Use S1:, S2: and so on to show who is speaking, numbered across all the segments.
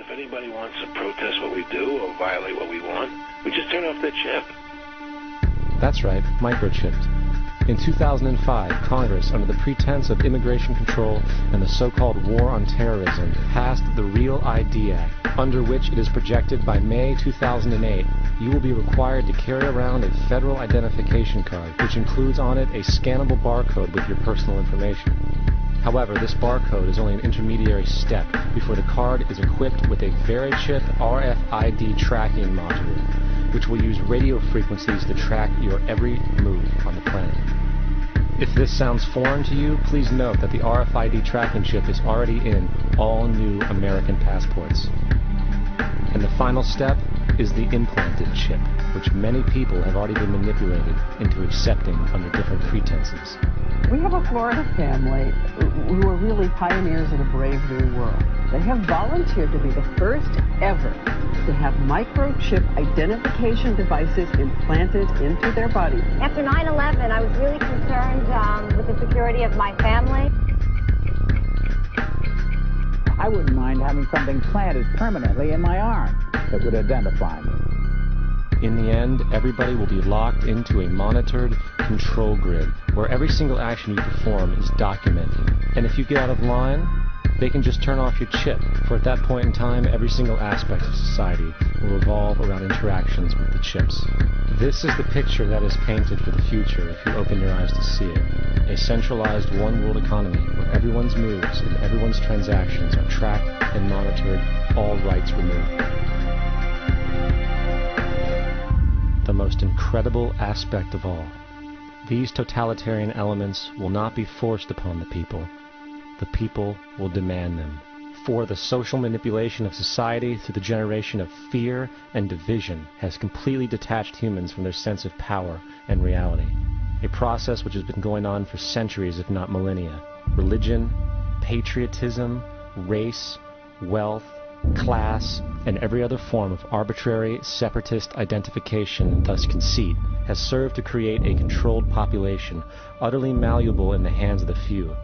S1: if anybody wants to protest what we do or violate what we want, we just turn off their chip.
S2: That's right, microchipped. In 2005, Congress, under the pretense of immigration control and the so-called War on Terrorism, passed the Real ID Act, under which it is projected by May 2008, you will be required to carry around a federal identification card, which includes on it a scannable barcode with your personal information. However, this barcode is only an intermediary step before the card is equipped with a VeriChip RFID tracking module, which will use radio frequencies to track your every move on the planet. If this sounds foreign to you, please note that the RFID tracking chip is already in all new American passports. And the final step is the implanted chip, which many people have already been manipulated into accepting under different pretenses.
S3: We have a Florida family who are really pioneers of a brave new world. They have volunteered to be the first ever to have microchip identification devices implanted into their body.
S4: After 9/11, I was really concerned with the security of my family.
S5: I wouldn't mind having something planted permanently in my arm that would identify me.
S2: In the end, everybody will be locked into a monitored control grid where every single action you perform is documented. And if you get out of line, they can just turn off your chip, for at that point in time, every single aspect of society will revolve around interactions with the chips. This is the picture that is painted for the future if you open your eyes to see it. A centralized one-world economy where everyone's moves and everyone's transactions are tracked and monitored, all rights removed. The most incredible aspect of all, these totalitarian elements will not be forced upon the people. The people will demand them. For the social manipulation of society through the generation of fear and division has completely detached humans from their sense of power and reality. A process which has been going on for centuries, if not millennia. Religion, patriotism, race, wealth, class, and every other form of arbitrary, separatist identification and thus conceit has served to create a controlled population, utterly malleable in the hands of the few.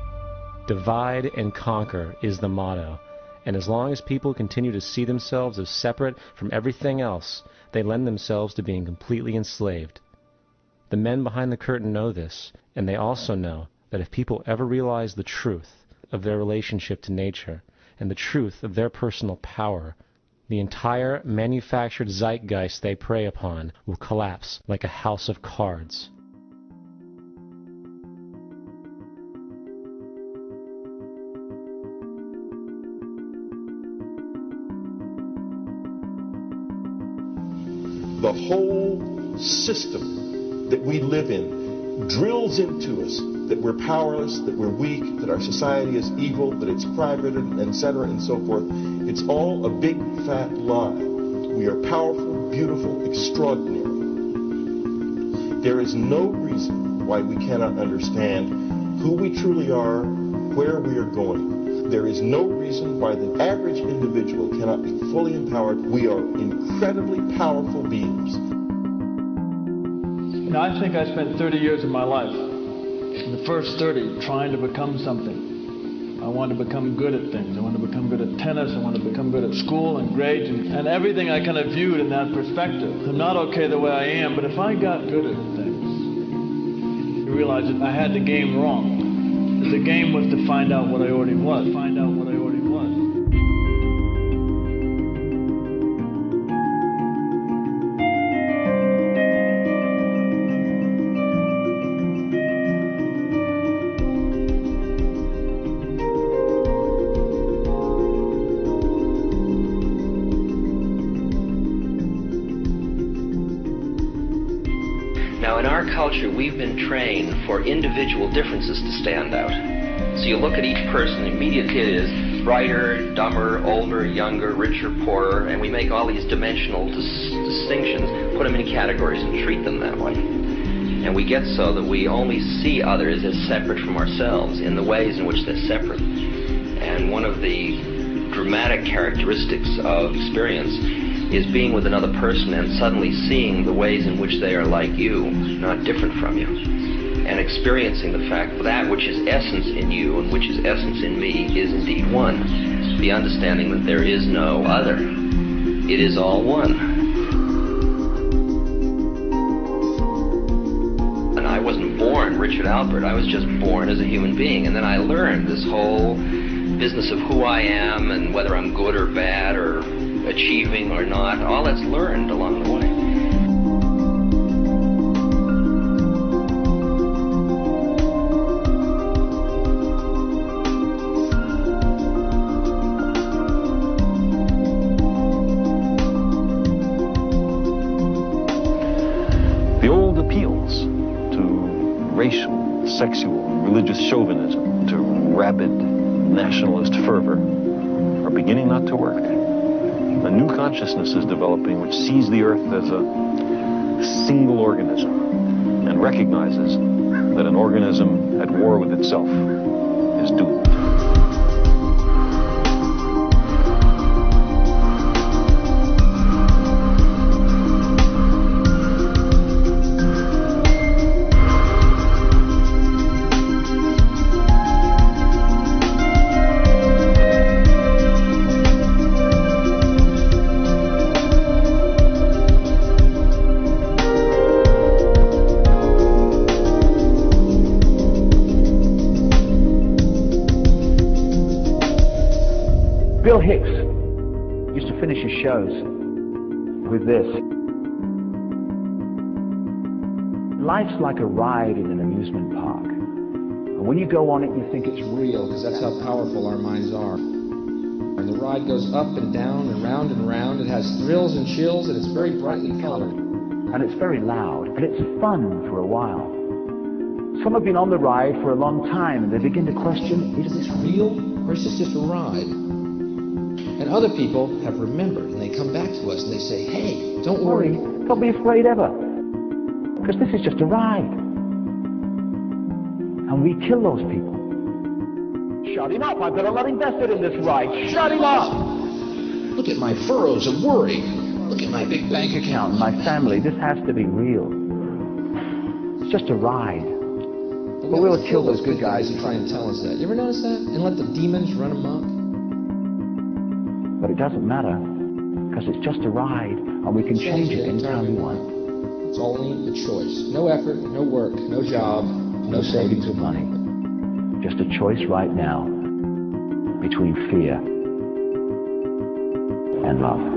S2: Divide and conquer is the motto, and as long as people continue to see themselves as separate from everything else, they lend themselves to being completely enslaved. The men behind the curtain know this, and they also know that if people ever realize the truth of their relationship to nature and the truth of their personal power, the entire manufactured zeitgeist they prey upon will collapse like a house of cards.
S6: The whole system that we live in drills into us that we're powerless, that we're weak, that our society is evil, that it's private, etc. and so forth. It's all a big fat lie. We are powerful, beautiful, extraordinary. There is no reason why we cannot understand who we truly are, where we are going. There is no reason why the average individual cannot be fully empowered. We are incredibly powerful beings.
S7: You know, I think I spent 30 years of my life, the first 30, trying to become something. I wanted to become good at things. I wanted to become good at tennis. I wanted to become good at school and grades and everything I kind of viewed in that perspective. I'm not okay the way I am, but if I got good at things, you realize that I had the game wrong. The game was to find out what I already was. Find out what I already was.
S8: Now, in our culture, we've been trained for individual differences to stand out. So you look at each person, immediately it is brighter, dumber, older, younger, richer, poorer, and we make all these dimensional distinctions, put them in categories and treat them that way. And we get so that we only see others as separate from ourselves in the ways in which they're separate. And one of the dramatic characteristics of experience is being with another person and suddenly seeing the ways in which they are like you, not different from you, and experiencing the fact that which is essence in you and which is essence in me is indeed one. the understanding that there is no other. It is all one. I wasn't born Richard Albert. I was just born as a human being. And then I learned this whole business of who I am and whether I'm good or bad or achieving or not. All that's learned along the way.
S9: The old appeals to racial, sexual, religious chauvinism, to rabid nationalist fervor are beginning not to work. A new consciousness is developing which sees the earth as a single organism and recognizes that an organism at war with itself is doomed.
S5: Bill Hicks used to finish his shows with this. Life's like a ride in an amusement park. And when you go on it, you think it's real,
S10: because that's how powerful our minds are. And the ride goes up and down and round and round. It has thrills and chills, and it's very brightly colored.
S5: And it's very loud, and it's fun for a while. Some have been on the ride for a long time, and they begin to question, is this real, or is this just a ride?
S10: And other people have remembered, and they come back to us and they say, hey, don't worry.
S5: Don't be afraid ever, because this is just a ride. And we kill those people. Shut him up. I've got a lot invested in this ride. Shut him up.
S10: Look at my furrows of worry. Look at my big bank account.
S5: My family, this has to be real. It's just a ride. But we'll kill those good guys
S10: who try and tell us that. You ever notice that? And let the demons run amok?
S5: But it doesn't matter, because it's just a ride, and we can change it anytime we want.
S10: It's only a choice. No effort, no work, no job, no savings of money.
S5: Just a choice right now between fear and love.